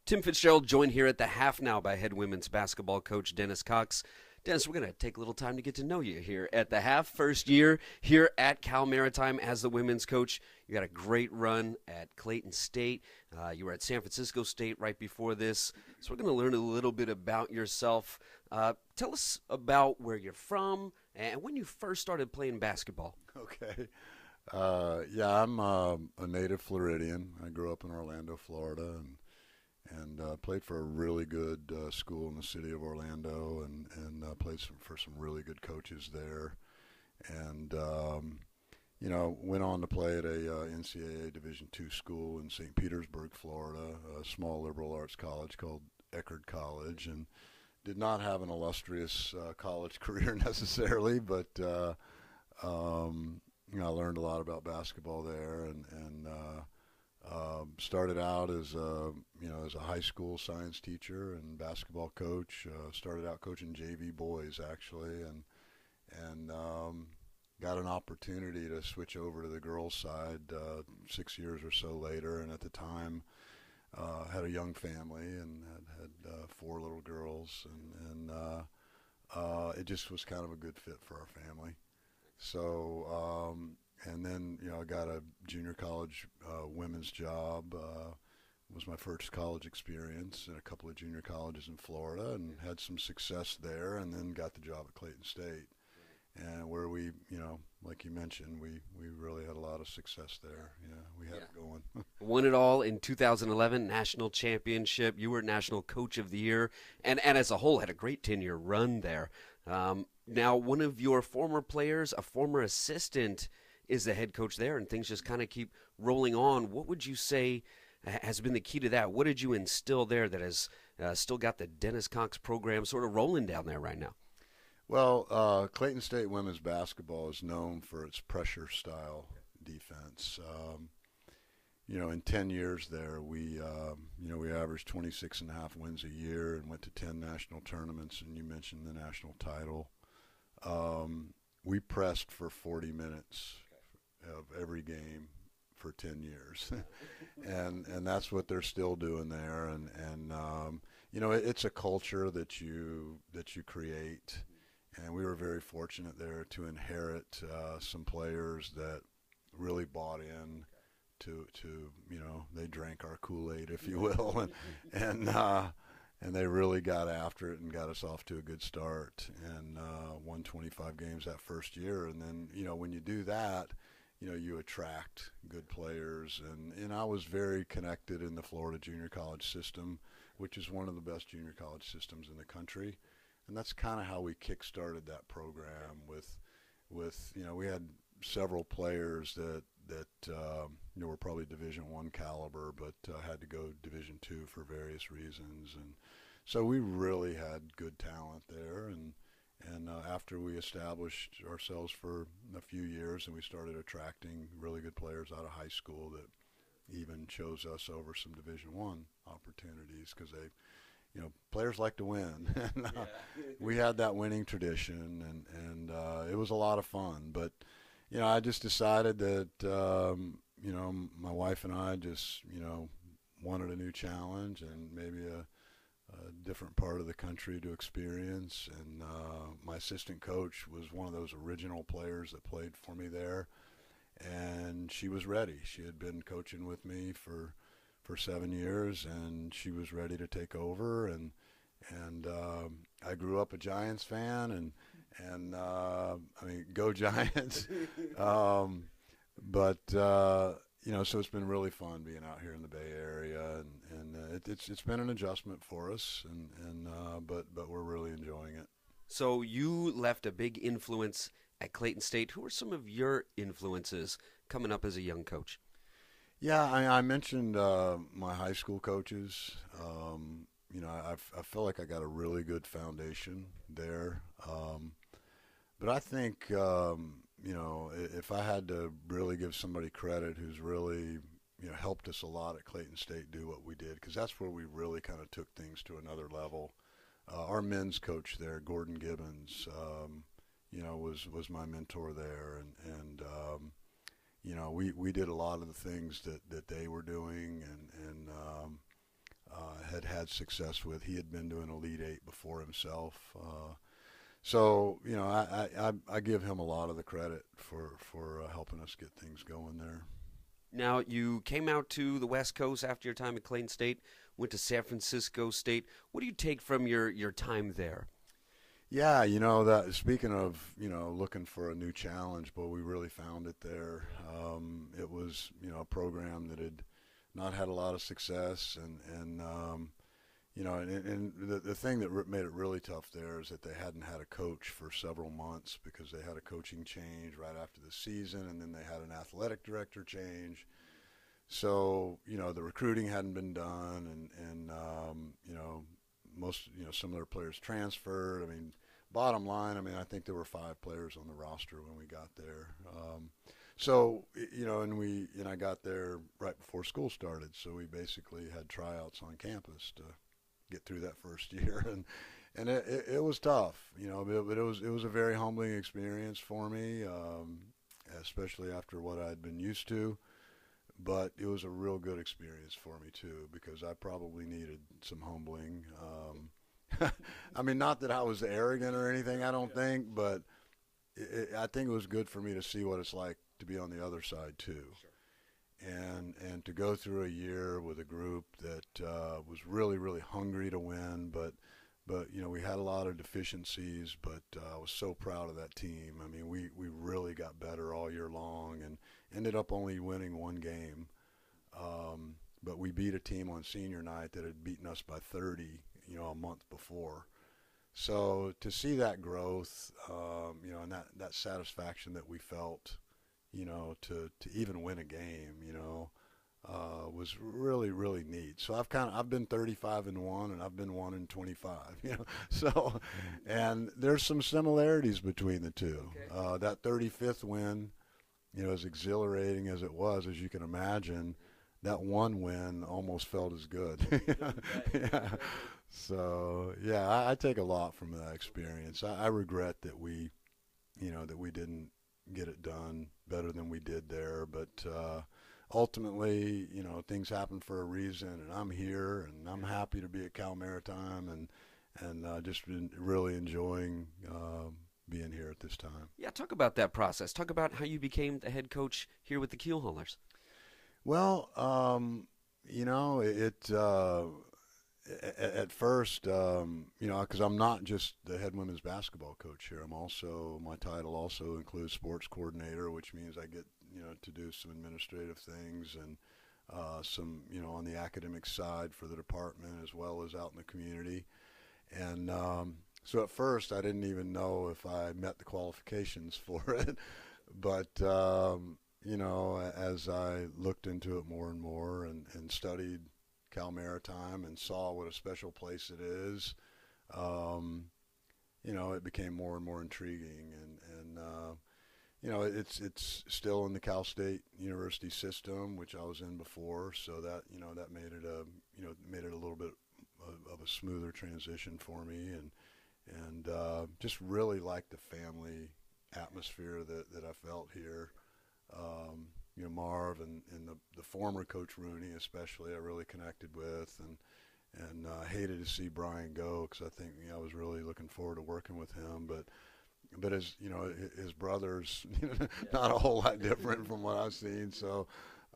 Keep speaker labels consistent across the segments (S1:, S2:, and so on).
S1: Tim Fitzgerald joined here at the half now by head women's basketball coach Dennis Cox. Dennis, we're going to take a little time to get to know you here at the half. First year here at Cal Maritime as the women's coach. You got a great run at Clayton State. You were at San Francisco State right before this. So we're going to learn a little bit about yourself. Tell us about where you're from and when you first started playing basketball.
S2: Okay. Yeah, I'm a native Floridian. I grew up in Orlando, Florida, and played for a really good school in the city of Orlando, and played for some really good coaches there. And went on to play at a NCAA Division II school in St. Petersburg, Florida, a small liberal arts college called Eckerd College, and did not have an illustrious college career necessarily, but I learned a lot about basketball there, and started out as a high school science teacher and basketball coach. Started out coaching JV boys actually, and got an opportunity to switch over to the girls' side 6 years or so later. And at the time, had a young family and had 4 little girls, and it just was kind of a good fit for our family. So, and then, I got a junior college women's job. Was my first college experience in a couple of junior colleges in Florida, and had some success there, and then got the job at Clayton State. And where we, like you mentioned, we really had a lot of success there. Yeah, we had it going.
S1: Won it all in 2011, national championship. You were national coach of the year, and as a whole had a great 10-year run there. Now, one of your former players, a former assistant, is the head coach there, and things just kind of keep rolling on. What would you say has been the key to that? What did you instill there that has still got the Dennis Cox program sort of rolling down there right now?
S2: Well, Clayton State women's basketball is known for its pressure style defense. In 10 years there, we averaged 26.5 wins a year and went to 10 national tournaments, and you mentioned the national title. We pressed for 40 minutes of every game for 10 years, and that's what they're still doing there. And it's a culture that you create, and we were very fortunate there to inherit some players that really bought in to they drank our Kool-Aid, if you will, and they really got after it and got us off to a good start, and won 25 games that first year. And then, when you do that, you attract good players. And I was very connected in the Florida junior college system, which is one of the best junior college systems in the country. And that's kind of how we kick-started that program with we had several players that were probably Division I caliber, but had to go Division II for various reasons. And so we really had good talent there. And after we established ourselves for a few years, and we started attracting really good players out of high school that even chose us over some Division I opportunities, because players like to win. And, we had that winning tradition, and it was a lot of fun. But I just decided that my wife and I just wanted a new challenge and maybe a different part of the country to experience. And my assistant coach was one of those original players that played for me there, and she was ready. She had been coaching with me for 7 years, and she was ready to take over. And I grew up a Giants fan, and go Giants. So it's been really fun being out here in the Bay Area, and it's been an adjustment for us, but we're really enjoying it.
S1: So you left a big influence at Clayton State. Who are some of your influences coming up as a young coach?
S2: Yeah, I mentioned my high school coaches. I feel like I got a really good foundation there. But I think, if I had to really give somebody credit who's really, helped us a lot at Clayton State do what we did, because that's where we really kind of took things to another level. Our men's coach there, Gordon Gibbons, was my mentor there, and we did a lot of the things that they were doing, and had success with. He had been to an Elite Eight before himself. So, I give him a lot of the credit for helping us get things going there.
S1: Now, you came out to the West Coast after your time at Clayton State, went to San Francisco State. What do you take from your time there?
S2: Yeah, that speaking of, looking for a new challenge, but we really found it there. It was, a program that had not had a lot of success, and the thing that made it really tough there is that they hadn't had a coach for several months because they had a coaching change right after the season, and then they had an athletic director change. So, the recruiting hadn't been done, and most, some of their players transferred. I mean, bottom line, I think there were 5 players on the roster when we got there. So, and I got there right before school started, so we basically had tryouts on campus to get through that first year, and it was tough, but it was a very humbling experience for me, especially after what I'd been used to. But it was a real good experience for me too, because I probably needed some humbling. Not that I was arrogant or anything, I don't think, but I think it was good for me to see what it's like to be on the other side too. Sure. And to go through a year with a group that was really, really hungry to win, but we had a lot of deficiencies, but I was so proud of that team. We really got better all year long and ended up only winning 1 game. But we beat a team on senior night that had beaten us by 30, a month before. So to see that growth, and that satisfaction that we felt, to even win a game, was really, really neat. So I've been 35-1, and I've been 1-25, So, and there's some similarities between the two. Okay. That 35th win, as exhilarating as it was, as you can imagine, that 1 win almost felt as good. Yeah. So, yeah, I take a lot from that experience. I regret that we didn't get it done better than we did there, but ultimately, things happen for a reason, and I'm here, and I'm happy to be at Cal Maritime, and just been really enjoying being here at this time.
S1: Yeah, talk about that process. Talk about how you became the head coach here with the Keel Haulers.
S2: Well, at first, because I'm not just the head women's basketball coach here. My title also includes sports coordinator, which means I get, to do some administrative things and some, on the academic side for the department as well as out in the community. And so at first I didn't even know if I met the qualifications for it. But, as I looked into it more and more and studied Cal Maritime and saw what a special place it is, it became more and more intriguing. It's still in the Cal State University system, which I was in before, so that that made it a little bit of a smoother transition for me, and just really liked the family atmosphere that I felt here. Marv and the former Coach Rooney especially I really connected with, and hated to see Brian go because I think I was really looking forward to working with him, but as his brothers, not a whole lot different from what I've seen. So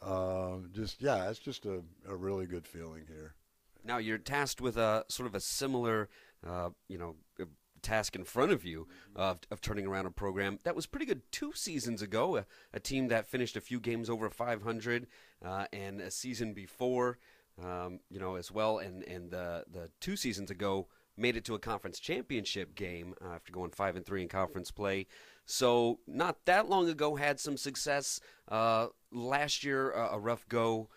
S2: it's just a really good feeling here.
S1: Now you're tasked with a sort of a similar, task in front of you of turning around a program that was pretty good 2 seasons ago, a team that finished a few games over 500, and a season before, as well, and the 2 seasons ago made it to a conference championship game after going 5-3 in conference play. So not that long ago had some success. Last year, a rough go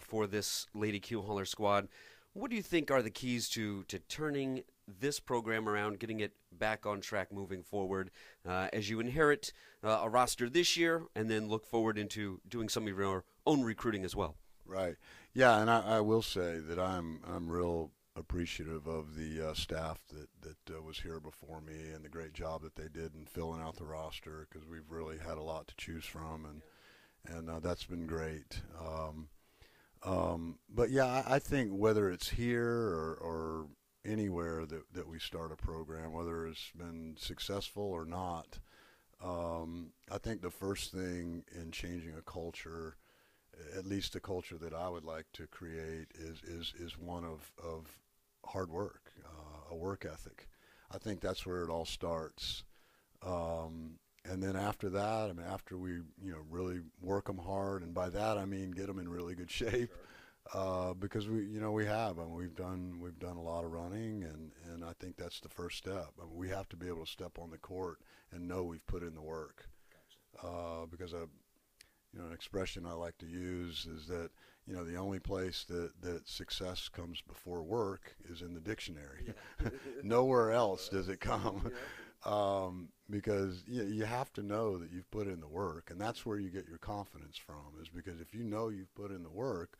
S1: for this Lady Keel Hauler squad. What do you think are the keys to turning this program around, getting it back on track moving forward, as you inherit a roster this year and then look forward into doing some of your own recruiting as well?
S2: Right. Yeah, and I will say that I'm real appreciative of the staff that was here before me and the great job that they did in filling out the roster, because we've really had a lot to choose from, and that's been great. But yeah, I think whether it's here or anywhere that we start a program, whether it's been successful or not, I think the first thing in changing a culture, at least a culture that I would like to create, is one of hard work, a work ethic. I think that's where it all starts. And then after that, I mean, after we really work them hard, and by that I mean get them in really good shape, because we have, I mean, we've done a lot of running, and I think that's the first step. I mean, we have to be able to step on the court and know we've put in the work, because an expression I like to use is that the only place that success comes before work is in the dictionary. Yeah. Nowhere else does it come. Because you have to know that you've put in the work, and that's where you get your confidence from, is because if you know you've put in the work,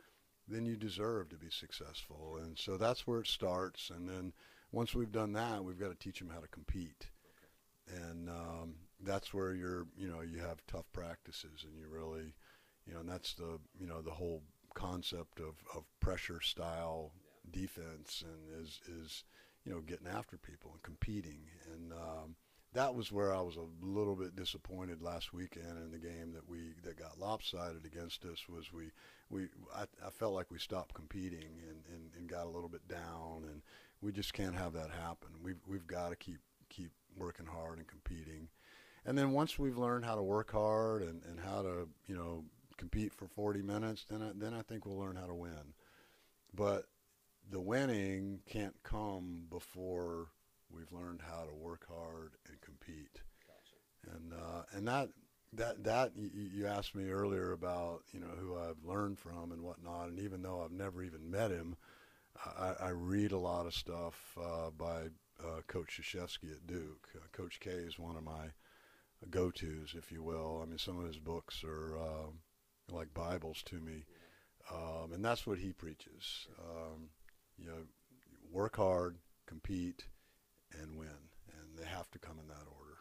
S2: then you deserve to be successful. And so that's where it starts. And then once we've done that, we've got to teach them how to compete. And that's where you have tough practices, and you really, and that's the whole concept of pressure style defense, and is getting after people and competing. And that was where I was a little bit disappointed last weekend in the game that got lopsided against us. Was I felt like we stopped competing and got a little bit down, and we just can't have that happen. We've got to keep working hard and competing. And then once we've learned how to work hard and how to compete for 40 minutes, then I think we'll learn how to win. But the winning can't come before we've learned how to work hard and compete. Gotcha. And that you asked me earlier about who I've learned from and whatnot, and even though I've never even met him, I read a lot of stuff by Coach Krzyzewski at Duke. Coach K is one of my go-tos, if you will. I mean, some of his books are like Bibles to me, and that's what he preaches. Work hard, compete, and win, and they have to come in that order.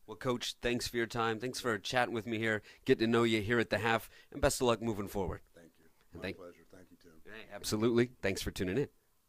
S1: Well, Coach, thanks for your time. Thanks for chatting with me here, getting to know you here at the half, and best of luck moving forward.
S2: Thank you. My pleasure. Thank you, Tim.
S1: Hey, absolutely. Thanks for tuning in.